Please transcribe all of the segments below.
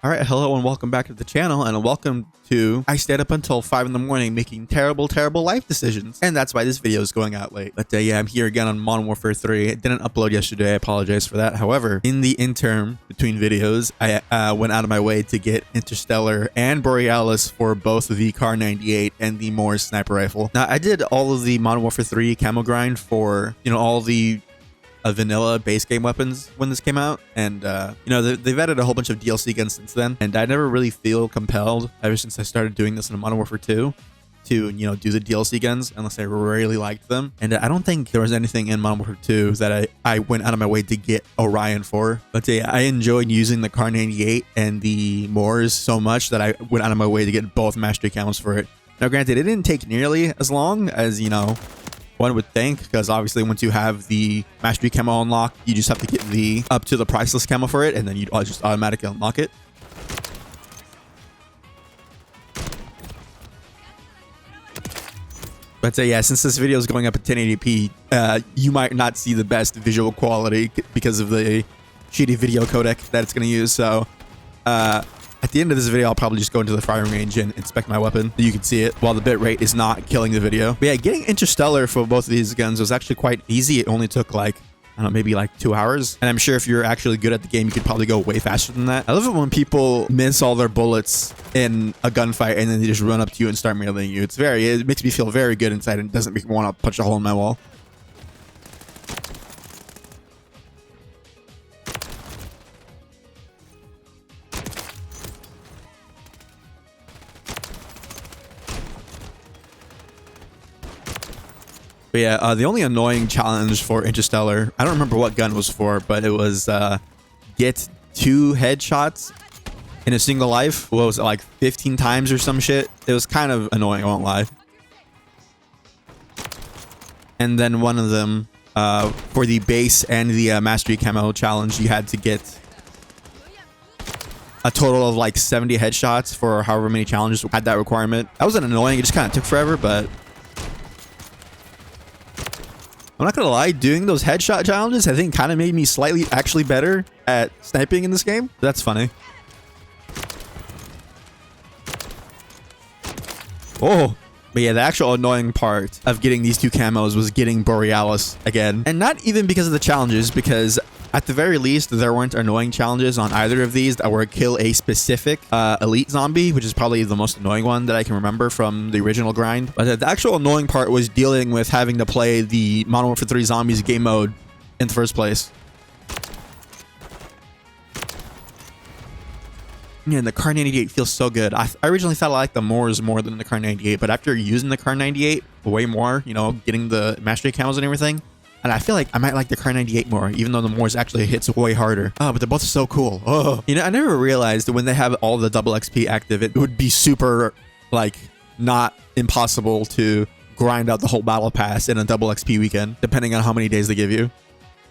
All right, hello and welcome back to the channel, and welcome to I stayed up until 5 in the morning making terrible life decisions, and that's why this video is going out late. But yeah, I'm here again on Modern Warfare 3. It didn't upload yesterday, I apologize for that. However, in the interim between videos, I went out of my way to get Interstellar and Borealis for both the Kar 98 and the Moors sniper rifle. Now, I did all of the Modern Warfare 3 camo grind for, all the vanilla base game weapons when this came out, and they've added a whole bunch of DLC guns since then, and I never really feel compelled ever since I started doing this in Modern Warfare 2 to do the DLC guns unless I really liked them. And I don't think there was anything in Modern Warfare 2 that I went out of my way to get Orion for. But yeah, I enjoyed using the Kar 98 and the Moors so much that I went out of my way to get both mastery camos for it. Now granted, it didn't take nearly as long as one would think, because obviously once you have the mastery camo unlocked, you just have to get the up to the priceless camo for it, and then you just automatically unlock it. But yeah, since this video is going up at 1080p, you might not see the best visual quality because of the shitty video codec that it's going to use. So at the end of this video, I'll probably just go into the firing range and inspect my weapon so you can see it while the bitrate is not killing the video. But yeah, getting Interstellar for both of these guns was actually quite easy. It only took maybe 2 hours. And I'm sure if you're actually good at the game, you could probably go way faster than that. I love it when people miss all their bullets in a gunfight and then they just run up to you and start mailing you. It makes me feel very good inside and doesn't make me want to punch a hole in my wall. But yeah, the only annoying challenge for Interstellar, I don't remember what gun was for, but it was get 2 headshots in a single life. What was it, 15 times or some shit? It was kind of annoying, I won't lie. And then one of them, for the base and the mastery camo challenge, you had to get a total of 70 headshots for however many challenges had that requirement. That wasn't annoying, it just kind of took forever, but I'm not gonna lie, doing those headshot challenges I think kind of made me slightly actually better at sniping in this game. That's funny. Oh, but yeah, the actual annoying part of getting these 2 camos was getting Borealis again. And not even because of the challenges, because at the very least, there weren't annoying challenges on either of these that were kill a specific elite zombie, which is probably the most annoying one that I can remember from the original grind. But the actual annoying part was dealing with having to play the Modern Warfare 3 Zombies game mode in the first place. Yeah, and the Kar 98 feels so good. I originally thought I liked the Moors more than the Kar 98, but after using the Kar 98 way more, getting the mastery camos and everything, and I feel like I might like the Kar 98 more, even though the Moors actually hits way harder. Oh, but they're both so cool. Oh, I never realized that when they have all the double XP active, it would be super, not impossible to grind out the whole battle pass in a double XP weekend, depending on how many days they give you.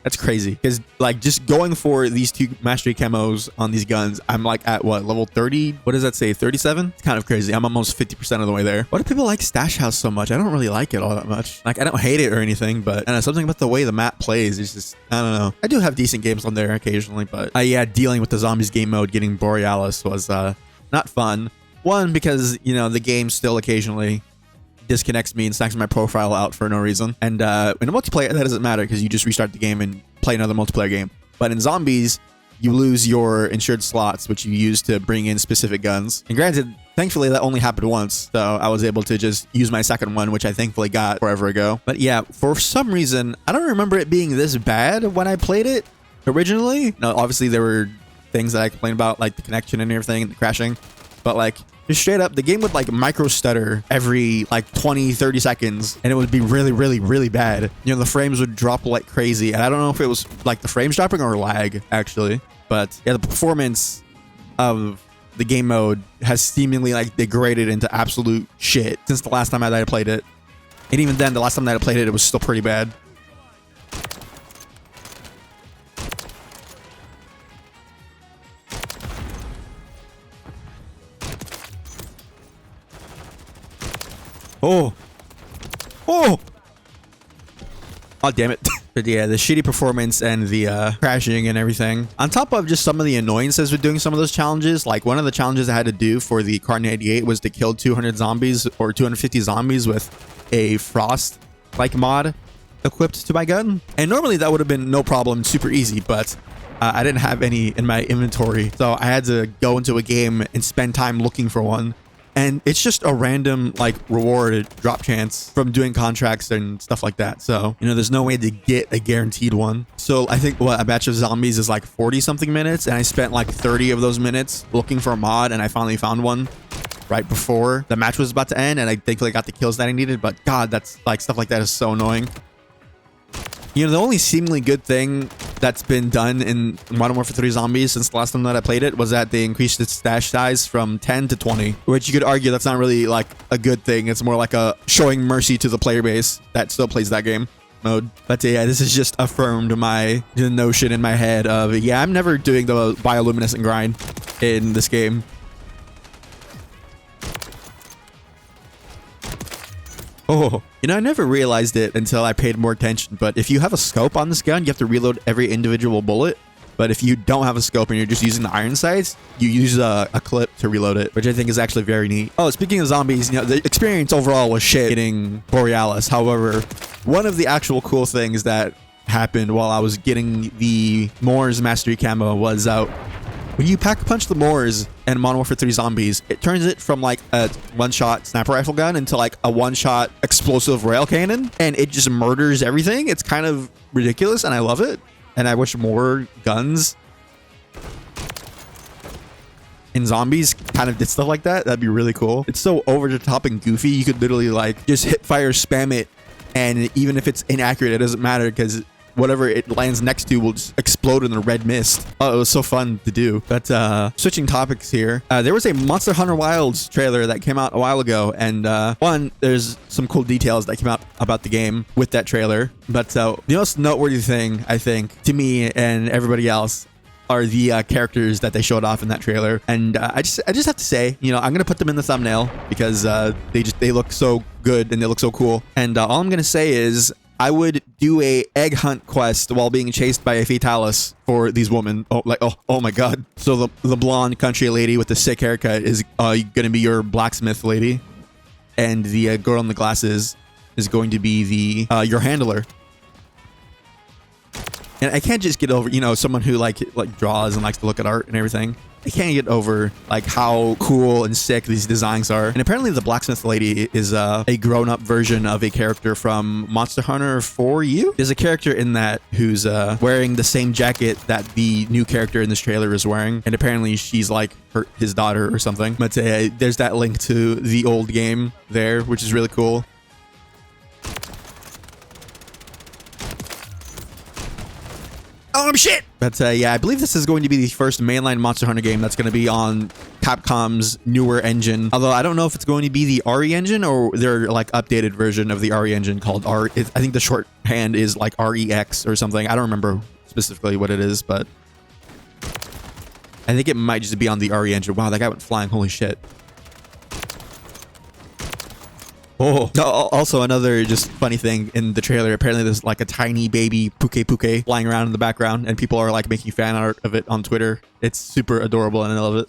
That's crazy, because just going for these 2 mastery camos on these guns, I'm at what, level 30? What does that say, 37? It's kind of crazy. I'm almost 50% of the way there. Why do people like Stash House so much? I don't really like it all that much. I don't hate it or anything, but something about the way the map plays is just, I don't know. I do have decent games on there occasionally, but yeah, dealing with the zombies game mode, getting Borealis was not fun. One, because the game still occasionally disconnects me and snacks my profile out for no reason. And in a multiplayer, that doesn't matter because you just restart the game and play another multiplayer game. But in zombies, you lose your insured slots, which you use to bring in specific guns. And granted, thankfully, that only happened once. So I was able to just use my second one, which I thankfully got forever ago. But yeah, for some reason, I don't remember it being this bad when I played it originally. Now, obviously, there were things that I complained about, like the connection and everything and the crashing. But just straight up, the game would micro stutter every 20-30 seconds, and it would be really bad. The frames would drop like crazy, and I don't know if it was the frames dropping or lag actually. But yeah, the performance of the game mode has seemingly degraded into absolute shit since the last time I played it. And even then, the last time that I played it, it was still pretty bad. Oh, damn it. But yeah, the shitty performance and the crashing and everything. On top of just some of the annoyances with doing some of those challenges, like one of the challenges I had to do for the Car 98 was to kill 200 zombies or 250 zombies with a frost like mod equipped to my gun. And normally that would have been no problem, super easy, but I didn't have any in my inventory. So I had to go into a game and spend time looking for one. And it's just a random like reward drop chance from doing contracts and stuff like that. So, you know, there's no way to get a guaranteed one. So I think what a batch of zombies is like 40 something minutes. And I spent like 30 of those minutes looking for a mod, and I finally found one right before the match was about to end. And I thankfully got the kills that I needed. But God, that's like stuff like that is so annoying. You know, the only seemingly good thing that's been done in Modern Warfare 3 Zombies since the last time that I played it was that they increased its stash size from 10 to 20, which you could argue that's not really like a good thing. It's more like a showing mercy to the player base that still plays that game mode. But yeah, this has just affirmed the notion in my head of, yeah, I'm never doing the bioluminescent grind in this game. Oh, you know, I never realized it until I paid more attention, but if you have a scope on this gun, you have to reload every individual bullet. But if you don't have a scope and you're just using the iron sights, you use a clip to reload it, which I think is actually very neat. Oh, speaking of zombies, you know, the experience overall was shit getting Borealis. However, one of the actual cool things that happened while I was getting the Moors Mastery Camo was when you pack punch the Moors and Modern Warfare 3 Zombies, it turns it from like a one-shot sniper rifle gun into like a one-shot explosive rail cannon, and it just murders everything. It's kind of ridiculous, and I love it. And I wish more guns in Zombies kind of did stuff like that. That'd be really cool. It's so over the top and goofy. You could literally like just hit fire, spam it, and even if it's inaccurate, it doesn't matter because whatever it lands next to will just explode in the red mist. Oh, it was so fun to do. But switching topics here, there was a Monster Hunter Wilds trailer that came out a while ago, and one, there's some cool details that came out about the game with that trailer. But the most noteworthy thing, I think, to me and everybody else, are the characters that they showed off in that trailer. And I just have to say, you know, I'm gonna put them in the thumbnail because they look so good and they look so cool. And all I'm gonna say is, I would do a egg hunt quest while being chased by a Fatalis for these women. Oh my god. So the blonde country lady with the sick haircut is gonna be your blacksmith lady, and the girl in the glasses is going to be the your handler. And I can't just get over, you know, someone who like draws and likes to look at art and everything. I can't get over like how cool and sick these designs are. And apparently the blacksmith lady is a grown-up version of a character from Monster Hunter 4U. There's a character in that who's wearing the same jacket that the new character in this trailer is wearing, and apparently she's like his daughter or something. But there's that link to the old game there, which is really cool. Oh shit! But yeah, I believe this is going to be the first mainline Monster Hunter game that's going to be on Capcom's newer engine. Although I don't know if it's going to be the RE engine or their like updated version of the RE engine called I think the shorthand is like REX or something. I don't remember specifically what it is, but I think it might just be on the RE engine. Wow, that guy went flying. Holy shit. Oh, also another just funny thing in the trailer. Apparently there's like a tiny baby Puke flying around in the background, and people are like making fan art of it on Twitter. It's super adorable and I love it.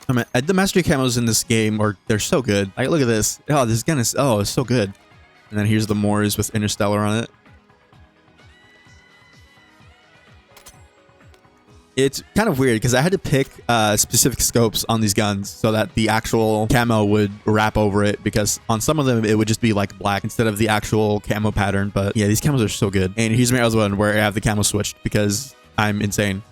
I mean, the mastery camos in this game they're so good. Like, look at this. Oh, this gun is it's so good. And then here's the Moors with Interstellar on it. It's kind of weird because I had to pick specific scopes on these guns so that the actual camo would wrap over it, because on some of them it would just be like black instead of the actual camo pattern. But yeah, these camos are so good. And here's my other one where I have the camo switched because I'm insane.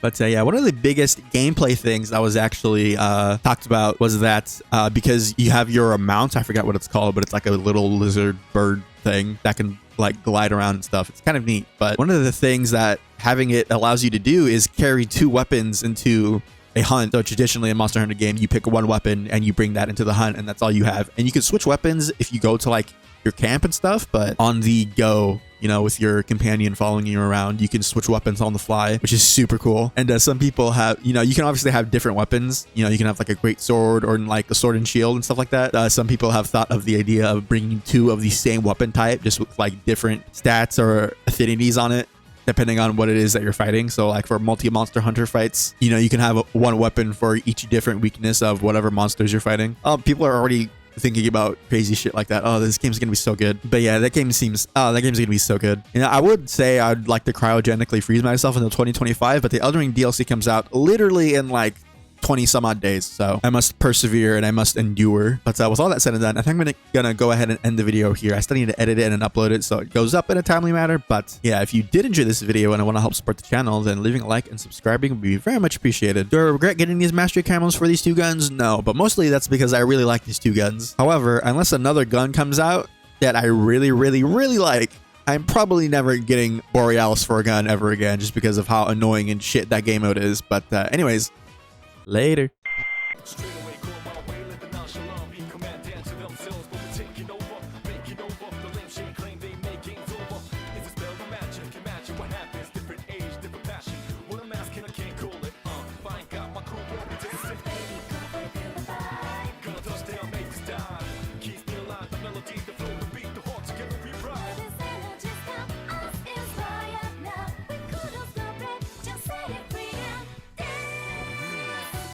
But yeah, one of the biggest gameplay things that was actually talked about was that because you have your mount, I forgot what it's called, but it's like a little lizard bird thing that can like glide around and stuff. It's kind of neat. But one of the things that having it allows you to do is carry 2 weapons into a hunt. So traditionally in Monster Hunter game, you pick one weapon and you bring that into the hunt, and that's all you have. And you can switch weapons if you go to like your camp and stuff, but on the go, you know, with your companion following you around, you can switch weapons on the fly, which is super cool. And some people have, you know, you can obviously have different weapons. You know, you can have like a great sword or like a sword and shield and stuff like that. Some people have thought of the idea of bringing 2 of the same weapon type, just with like different stats or affinities on it, depending on what it is that you're fighting. So like for multi-monster hunter fights, you know, you can have one weapon for each different weakness of whatever monsters you're fighting. People are already thinking about crazy shit like that. Oh, this game's gonna be so good. But yeah, that game's gonna be so good. You know, I would say I'd like to cryogenically freeze myself until 2025, but the Elden Ring DLC comes out literally in like 20 some odd days, so I must persevere and I must endure. But with all that said and done, I think I'm gonna go ahead and end the video here. I still need to edit it and upload it so it goes up in a timely manner. But yeah, if you did enjoy this video and I want to help support the channel, then leaving a like and subscribing would be very much appreciated. Do I regret getting these mastery camos for these 2 guns? No, but mostly that's because I really like these 2 guns. However, unless another gun comes out that I really like, I'm probably never getting Borealis for a gun ever again, just because of how annoying and shit that game mode is. But anyways, later.